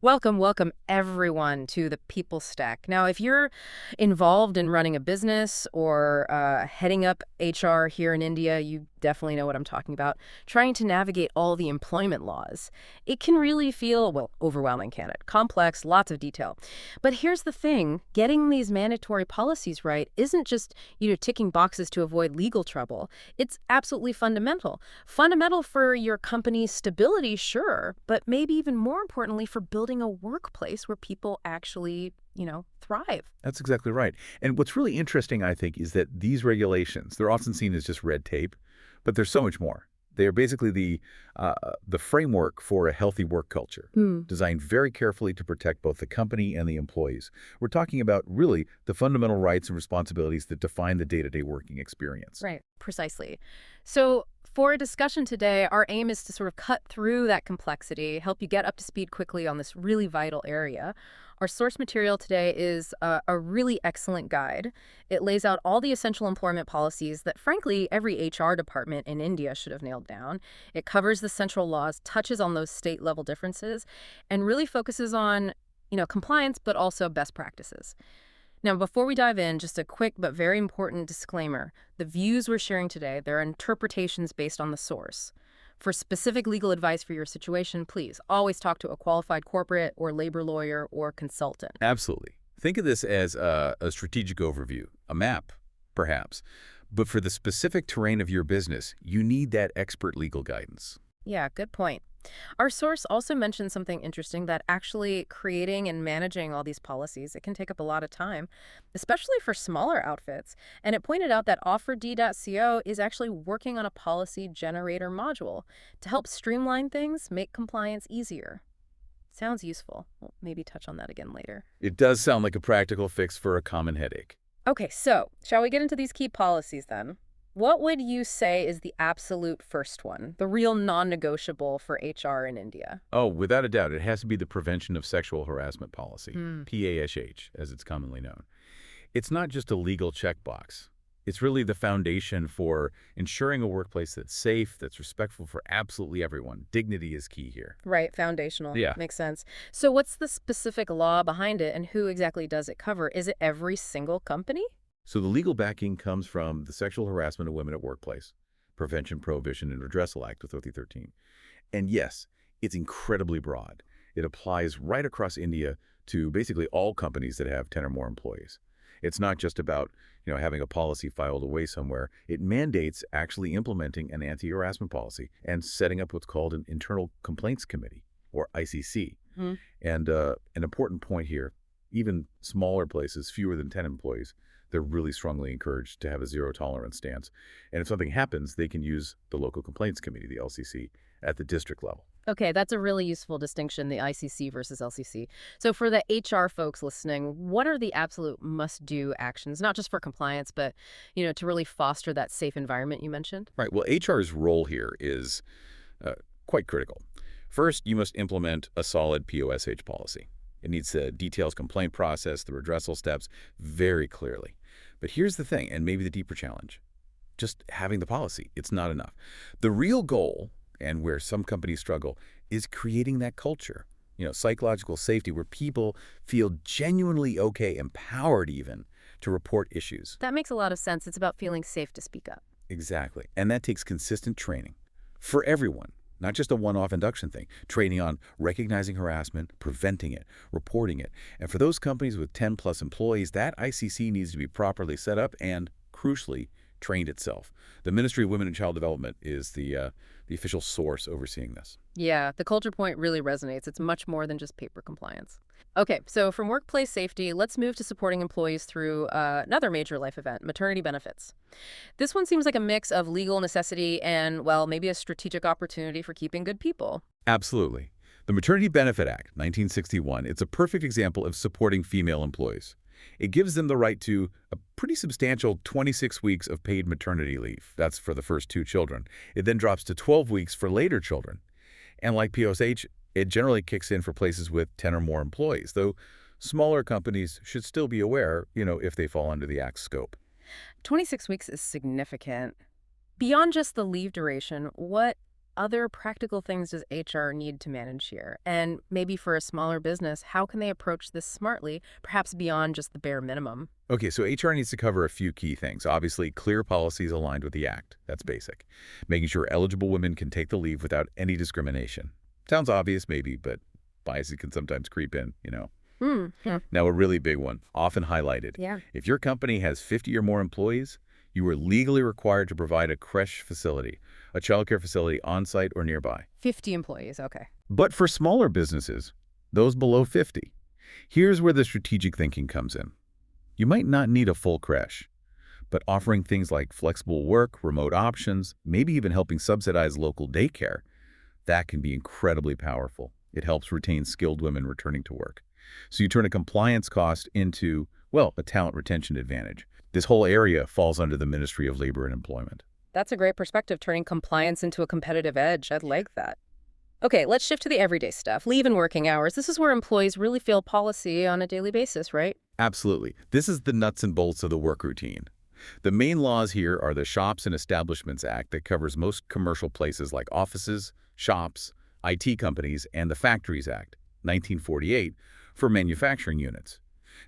Welcome everyone to the People Stack. Now, if you're involved in running a business or heading up HR here in India, you definitely know what I'm talking about. Trying to navigate all the employment laws. It can really feel, well, overwhelming, can it? Complex, lots of detail. But here's the thing, getting these mandatory policies right isn't just, ticking boxes to avoid legal trouble. It's absolutely fundamental. Fundamental for your company's stability, sure, but maybe even more importantly for building a workplace where people actually, thrive. That's exactly right. And what's really interesting, I think, is that these regulations, they're often seen as just red tape, but there's so much more. They are basically the framework for a healthy work culture, Hmm. designed very carefully to protect both the company and the employees. We're talking about really the fundamental rights and responsibilities that define the day-to-day working experience. Right, precisely. So, for a discussion today, our aim is to sort of cut through that complexity, help you get up to speed quickly on this really vital area. Our source material today is a really excellent guide. It lays out all the essential employment policies that, frankly, every HR department in India should have nailed down. It covers the central laws, touches on those state-level differences, and really focuses on, compliance, but also best practices. Now, before we dive in, just a quick but very important disclaimer. The views we're sharing today, they're interpretations based on the source. For specific legal advice for your situation, please always talk to a qualified corporate or labor lawyer or consultant. Absolutely. Think of this as a strategic overview, a map, perhaps. But for the specific terrain of your business, you need that expert legal guidance. Yeah, good point. Our source also mentioned something interesting that actually creating and managing all these policies, it can take up a lot of time, especially for smaller outfits. And it pointed out that OfferD.co is actually working on a policy generator module to help streamline things, make compliance easier. Sounds useful. We'll maybe touch on that again later. It does sound like a practical fix for a common headache. Okay, so shall we get into these key policies then? What would you say is the absolute first one, the real non-negotiable for HR in India? Oh, without a doubt, it has to be the Prevention of Sexual Harassment Policy, Hmm. PASH, as it's commonly known. It's not just a legal checkbox. It's really the foundation for ensuring a workplace that's safe, that's respectful for absolutely everyone. Dignity is key here. Right, foundational. Yeah. Makes sense. So what's the specific law behind it and who exactly does it cover? Is it every single company? So the legal backing comes from the Sexual Harassment of Women at Workplace, Prevention, Prohibition, and Redressal Act of 2013. And yes, it's incredibly broad. It applies right across India to basically all companies that have 10 or more employees. It's not just about, having a policy filed away somewhere. It mandates actually implementing an anti-harassment policy and setting up what's called an Internal Complaints Committee, or ICC. Hmm. And an important point here, even smaller places, fewer than 10 employees, they're really strongly encouraged to have a zero-tolerance stance. And if something happens, they can use the Local Complaints Committee, the LCC, at the district level. Okay, that's a really useful distinction, the ICC versus LCC. So for the HR folks listening, what are the absolute must-do actions, not just for compliance, but, to really foster that safe environment you mentioned? Right. Well, HR's role here is quite critical. First, you must implement a solid PoSH policy. It needs to details complaint process, the redressal steps very clearly. But here's the thing, and maybe the deeper challenge. Just having the policy, it's not enough. The real goal, and where some companies struggle, is creating that culture, psychological safety, where people feel genuinely okay, empowered even, to report issues. That makes a lot of sense. It's about feeling safe to speak up. Exactly. And that takes consistent training for everyone, not just a one-off induction thing. Training on recognizing harassment, preventing it, reporting it. And for those companies with 10-plus employees, that ICC needs to be properly set up and, crucially, trained itself. The Ministry of Women and Child Development is the official source overseeing this. Yeah, the culture point really resonates. It's much more than just paper compliance. Okay, so from workplace safety, let's move to supporting employees through another major life event, maternity benefits. This one seems like a mix of legal necessity and, well, maybe a strategic opportunity for keeping good people. Absolutely. The Maternity Benefit Act, 1961, it's a perfect example of supporting female employees. It gives them the right to a pretty substantial 26 weeks of paid maternity leave. That's for the first 2 children. It then drops to 12 weeks for later children. And like PoSH, it generally kicks in for places with 10 or more employees, though smaller companies should still be aware, if they fall under the Act's scope. 26 weeks is significant. Beyond just the leave duration, what other practical things does HR need to manage here? And maybe for a smaller business, how can they approach this smartly, perhaps beyond just the bare minimum? Okay, so HR needs to cover a few key things. Obviously, clear policies aligned with the Act. That's basic. Making sure eligible women can take the leave without any discrimination. Sounds obvious, maybe, but biases can sometimes creep in. Yeah. Now, a really big one, often highlighted. Yeah. If your company has 50 or more employees, you are legally required to provide a creche facility, a childcare facility on-site or nearby. 50 employees. Okay. But for smaller businesses, those below 50, here's where the strategic thinking comes in. You might not need a full creche, but offering things like flexible work, remote options, maybe even helping subsidize local daycare, that can be incredibly powerful. It helps retain skilled women returning to work. So you turn a compliance cost into, well, a talent retention advantage. This whole area falls under the Ministry of Labor and Employment. That's a great perspective, turning compliance into a competitive edge. I'd like that. Okay, let's shift to the everyday stuff. Leave and working hours. This is where employees really feel policy on a daily basis, right? Absolutely. This is the nuts and bolts of the work routine. The main laws here are the Shops and Establishments Act that covers most commercial places like offices, shops, IT companies, and the Factories Act, 1948, for manufacturing units.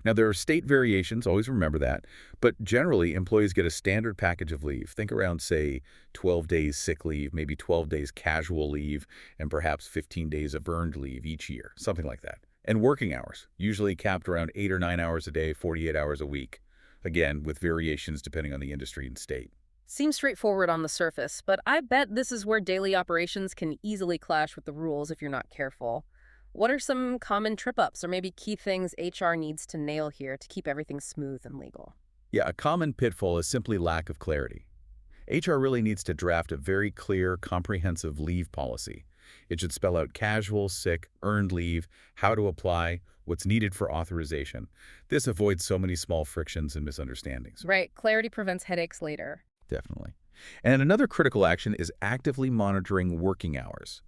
Now, there are state variations, always remember that, but generally, employees get a standard package of leave. Think around, say, 12 days sick leave, maybe 12 days casual leave, and perhaps 15 days of earned leave each year, something like that. And working hours, usually capped around 8 or 9 hours a day, 48 hours a week, again, with variations depending on the industry and state. Seems straightforward on the surface, but I bet this is where daily operations can easily clash with the rules if you're not careful. What are some common trip-ups or maybe key things HR needs to nail here to keep everything smooth and legal? Yeah, a common pitfall is simply lack of clarity. HR really needs to draft a very clear, comprehensive leave policy. It should spell out casual, sick, earned leave, how to apply, what's needed for authorization. This avoids so many small frictions and misunderstandings. Right, clarity prevents headaches later. Definitely. And another critical action is actively monitoring working hours.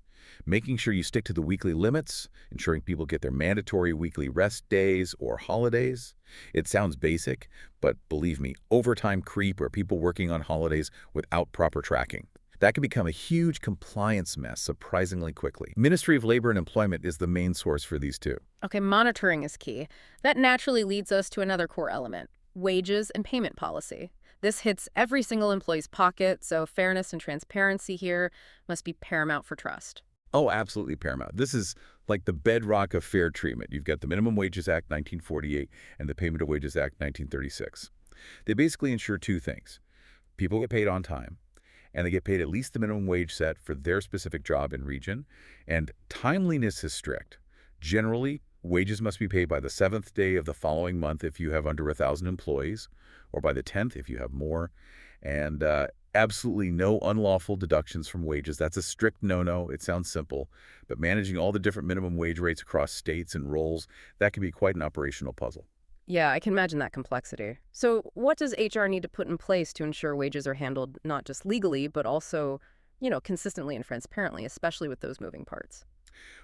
Making sure you stick to the weekly limits, ensuring people get their mandatory weekly rest days or holidays. It sounds basic, but believe me, overtime creep or people working on holidays without proper tracking. That can become a huge compliance mess surprisingly quickly. Ministry of Labor and Employment is the main source for these two. Okay, monitoring is key. That naturally leads us to another core element, wages and payment policy. This hits every single employee's pocket, so fairness and transparency here must be paramount for trust. Oh, absolutely paramount. This is like the bedrock of fair treatment. You've got the Minimum Wages Act 1948 and the Payment of Wages Act 1936. They basically ensure two things. People get paid on time, and they get paid at least the minimum wage set for their specific job and region, and timeliness is strict. Generally, wages must be paid by the 7th day of the following month if you have under 1,000 employees, or by the 10th if you have more, and absolutely no unlawful deductions from wages. That's a strict no-no. It sounds simple, but managing all the different minimum wage rates across states and roles, that can be quite an operational puzzle. Yeah, I can imagine that complexity. So what does HR need to put in place to ensure wages are handled not just legally, but also, consistently and transparently, especially with those moving parts?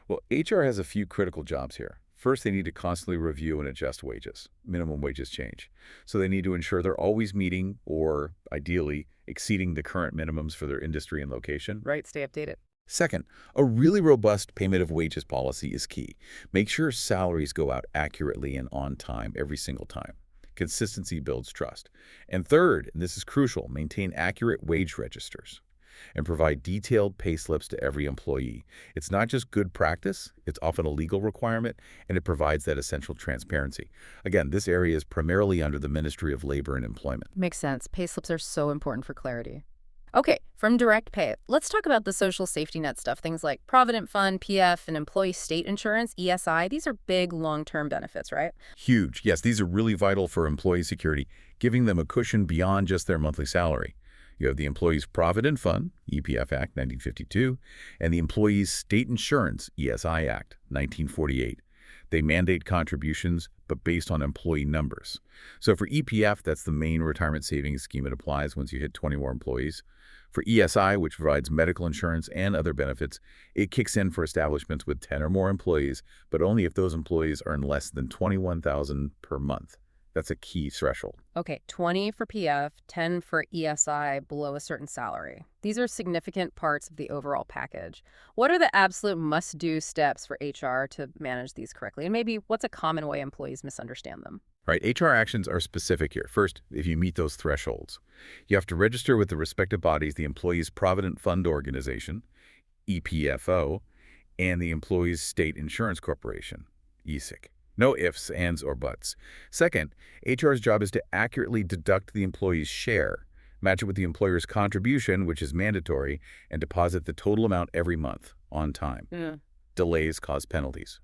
Well, HR has a few critical jobs here. First, they need to constantly review and adjust wages. Minimum wages change. So they need to ensure they're always meeting or, ideally, exceeding the current minimums for their industry and location. Right, stay updated. Second, a really robust payment of wages policy is key. Make sure salaries go out accurately and on time every single time. Consistency builds trust. And third, and this is crucial, maintain accurate wage registers and provide detailed pay slips to every employee. It's not just good practice, it's often a legal requirement, and it provides that essential transparency. Again, this area is primarily under the Ministry of Labor and Employment. Makes sense. Pay slips are so important for clarity. Okay, from direct pay, let's talk about the social safety net stuff, things like Provident Fund, PF, and employee state insurance, ESI. These are big long-term benefits, right? Huge. Yes, these are really vital for employee security, giving them a cushion beyond just their monthly salary. You have the Employees Provident Fund, EPF Act, 1952, and the Employees State Insurance, ESI Act, 1948. They mandate contributions, but based on employee numbers. So for EPF, that's the main retirement savings scheme it applies once you hit 20 more employees. For ESI, which provides medical insurance and other benefits, it kicks in for establishments with 10 or more employees, but only if those employees earn less than $21,000 per month. That's a key threshold. Okay, 20 for PF, 10 for ESI below a certain salary. These are significant parts of the overall package. What are the absolute must-do steps for HR to manage these correctly? And maybe what's a common way employees misunderstand them? Right, HR actions are specific here. First, if you meet those thresholds, you have to register with the respective bodies, the Employees Provident Fund Organization, EPFO, and the Employees State Insurance Corporation, ESIC. No ifs, ands, or buts. Second, HR's job is to accurately deduct the employee's share, match it with the employer's contribution, which is mandatory, and deposit the total amount every month on time. Yeah. Delays cause penalties.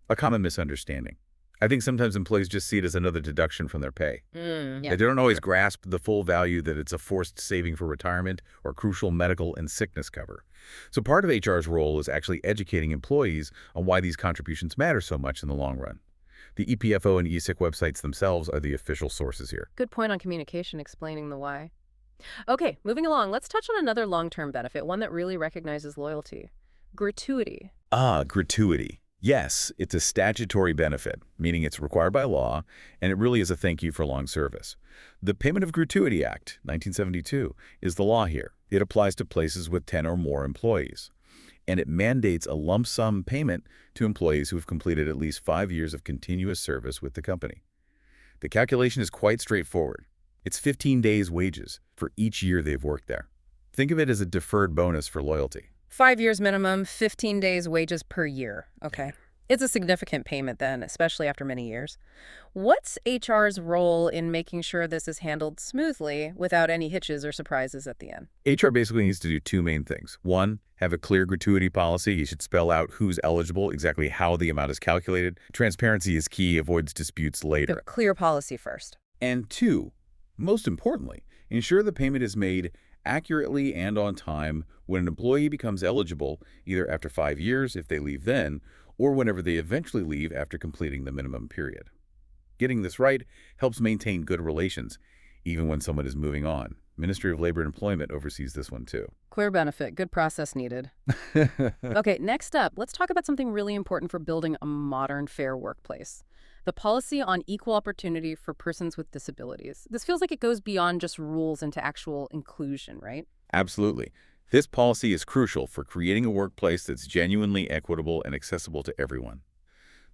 A common misunderstanding. I think sometimes employees just see it as another deduction from their pay. Yeah. They don't always grasp the full value that it's a forced saving for retirement or crucial medical and sickness cover. So part of HR's role is actually educating employees on why these contributions matter so much in the long run. The EPFO and ESIC websites themselves are the official sources here. Good point on communication explaining the why. Okay, moving along, let's touch on another long-term benefit, one that really recognizes loyalty. Gratuity. Gratuity. Yes, it's a statutory benefit, meaning it's required by law, and it really is a thank you for long service. The Payment of Gratuity Act, 1972, is the law here. It applies to places with 10 or more employees, and it mandates a lump sum payment to employees who have completed at least 5 years of continuous service with the company. The calculation is quite straightforward. It's 15 days' wages for each year they've worked there. Think of it as a deferred bonus for loyalty. 5 years minimum, 15 days wages per year. Okay. It's a significant payment then, especially after many years. What's HR's role in making sure this is handled smoothly without any hitches or surprises at the end? HR basically needs to do two main things. One, have a clear gratuity policy. You should spell out who's eligible, exactly how the amount is calculated. Transparency is key, avoids disputes later. A clear policy first. And two, most importantly, ensure the payment is made accurately and on time when an employee becomes eligible, either after 5 years if they leave then, or whenever they eventually leave after completing the minimum period. Getting this right helps maintain good relations, even when someone is moving on. Ministry of Labor and Employment oversees this one too. Clear benefit, good process needed. Okay, next up, let's talk about something really important for building a modern, fair workplace. The policy on equal opportunity for persons with disabilities. This feels like it goes beyond just rules into actual inclusion, right? Absolutely. This policy is crucial for creating a workplace that's genuinely equitable and accessible to everyone.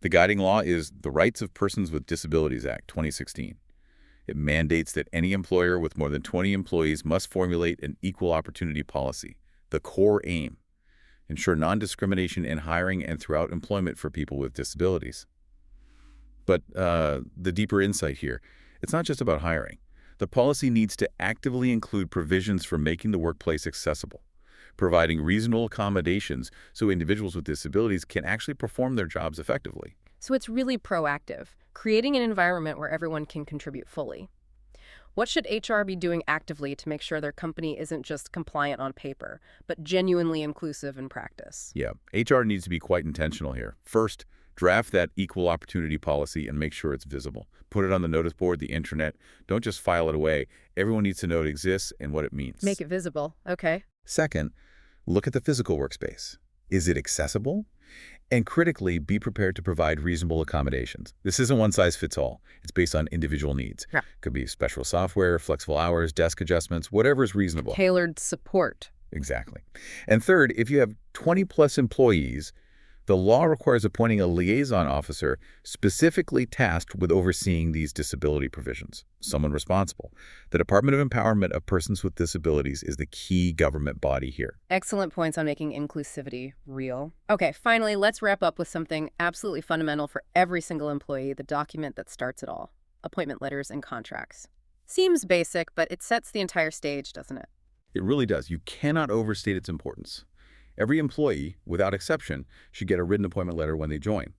The guiding law is the Rights of Persons with Disabilities Act, 2016. It mandates that any employer with more than 20 employees must formulate an equal opportunity policy, the core aim. Ensure non-discrimination in hiring and throughout employment for people with disabilities. But the deeper insight here, it's not just about hiring. The policy needs to actively include provisions for making the workplace accessible, providing reasonable accommodations so individuals with disabilities can actually perform their jobs effectively. So it's really proactive, creating an environment where everyone can contribute fully. What should HR be doing actively to make sure their company isn't just compliant on paper, but genuinely inclusive in practice? Yeah, HR needs to be quite intentional here. First, draft that equal opportunity policy and make sure it's visible. Put it on the notice board, the intranet. Don't just file it away. Everyone needs to know it exists and what it means. Make it visible. Okay. Second, look at the physical workspace. Is it accessible? And critically, be prepared to provide reasonable accommodations. This isn't one size fits all. It's based on individual needs. Yeah. Could be special software, flexible hours, desk adjustments, whatever is reasonable. Tailored support. Exactly. And third, if you have 20-plus employees, the law requires appointing a liaison officer specifically tasked with overseeing these disability provisions, someone responsible. The Department of Empowerment of Persons with Disabilities is the key government body here. Excellent points on making inclusivity real. Okay, finally, let's wrap up with something absolutely fundamental for every single employee, the document that starts it all: appointment letters and contracts. Seems basic, but it sets the entire stage, doesn't it? It really does. You cannot overstate its importance. Every employee, without exception, should get a written appointment letter when they join.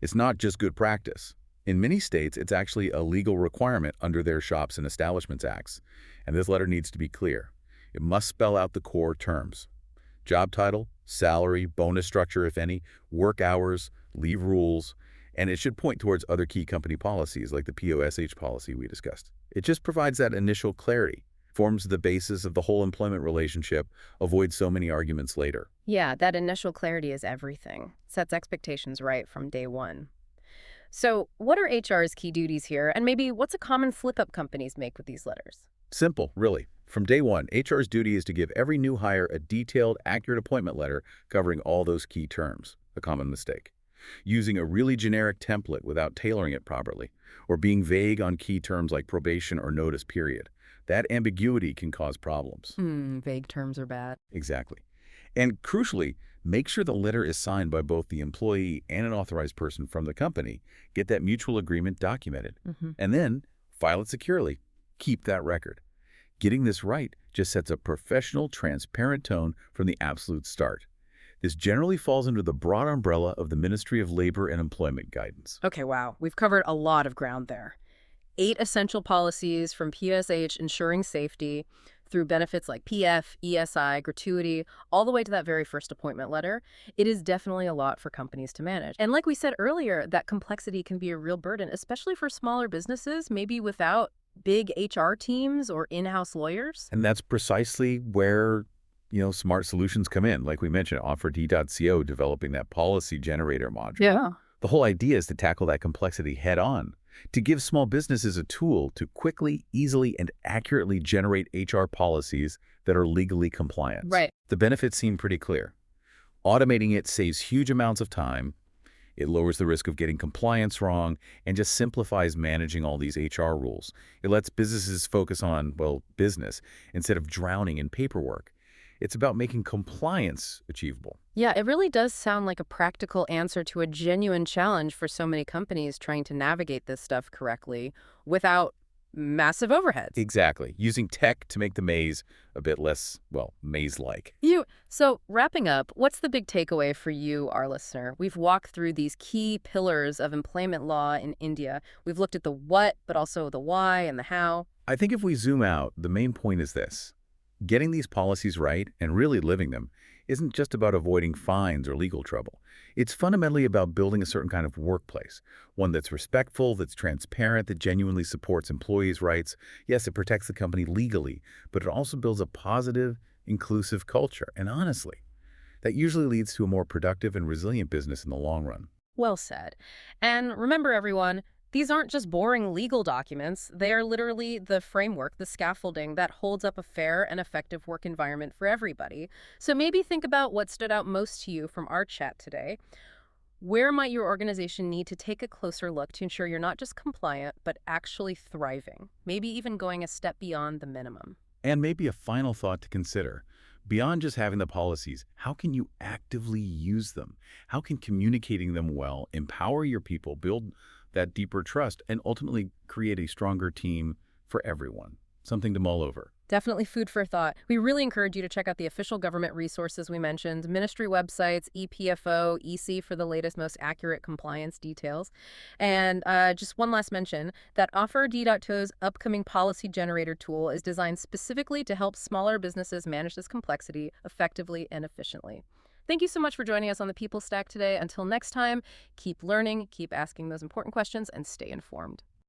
It's not just good practice. In many states, it's actually a legal requirement under their Shops and Establishments Acts, and this letter needs to be clear. It must spell out the core terms: job title, salary, bonus structure, if any, work hours, leave rules, and it should point towards other key company policies like the PoSH policy we discussed. It just provides that initial clarity, forms the basis of the whole employment relationship, avoids so many arguments later. Yeah, that initial clarity is everything. Sets expectations right from day one. So what are HR's key duties here, and maybe what's a common slip-up companies make with these letters? Simple, really. From day one, HR's duty is to give every new hire a detailed, accurate appointment letter covering all those key terms, a common mistake. Using a really generic template without tailoring it properly, or being vague on key terms like probation or notice period. That ambiguity can cause problems. Vague terms are bad. Exactly. And crucially, make sure the letter is signed by both the employee and an authorized person from the company. Get that mutual agreement documented. And then file it securely. Keep that record. Getting this right just sets a professional, transparent tone from the absolute start. This generally falls under the broad umbrella of the Ministry of Labor and Employment guidance. Okay, wow. We've covered a lot of ground there. 8 essential policies from PoSH ensuring safety through benefits like PF, ESI, gratuity, all the way to that very first appointment letter. It is definitely a lot for companies to manage. And like we said earlier, that complexity can be a real burden, especially for smaller businesses, maybe without big HR teams or in-house lawyers. And that's precisely where, smart solutions come in. Like we mentioned, Offer.co developing that policy generator module. Yeah. The whole idea is to tackle that complexity head on, to give small businesses a tool to quickly, easily, and accurately generate HR policies that are legally compliant. Right. The benefits seem pretty clear. Automating it saves huge amounts of time, it lowers the risk of getting compliance wrong, and just simplifies managing all these HR rules. It lets businesses focus on, well, business, instead of drowning in paperwork. It's about making compliance achievable. Yeah, it really does sound like a practical answer to a genuine challenge for so many companies trying to navigate this stuff correctly without massive overheads. Exactly. Using tech to make the maze a bit less, well, maze-like. So wrapping up, what's the big takeaway for you, our listener? We've walked through these key pillars of employment law in India. We've looked at the what, but also the why and the how. I think if we zoom out, the main point is this. Getting these policies right and really living them isn't just about avoiding fines or legal trouble. It's fundamentally about building a certain kind of workplace, one that's respectful, that's transparent, that genuinely supports employees' rights. Yes, it protects the company legally, but it also builds a positive, inclusive culture. And honestly, that usually leads to a more productive and resilient business in the long run. Well said. And remember, everyone, these aren't just boring legal documents. They are literally the framework, the scaffolding that holds up a fair and effective work environment for everybody. So maybe think about what stood out most to you from our chat today. Where might your organization need to take a closer look to ensure you're not just compliant, but actually thriving? Maybe even going a step beyond the minimum. And maybe a final thought to consider. Beyond just having the policies, how can you actively use them? How can communicating them well empower your people, build that deeper trust, and ultimately create a stronger team for everyone? Something to mull over. Definitely food for thought. We really encourage you to check out the official government resources we mentioned, ministry websites, EPFO, EC for the latest, most accurate compliance details. And just one last mention, that Offer.to's upcoming policy generator tool is designed specifically to help smaller businesses manage this complexity effectively and efficiently. Thank you so much for joining us on the People Stack today. Until next time, keep learning, keep asking those important questions, and stay informed.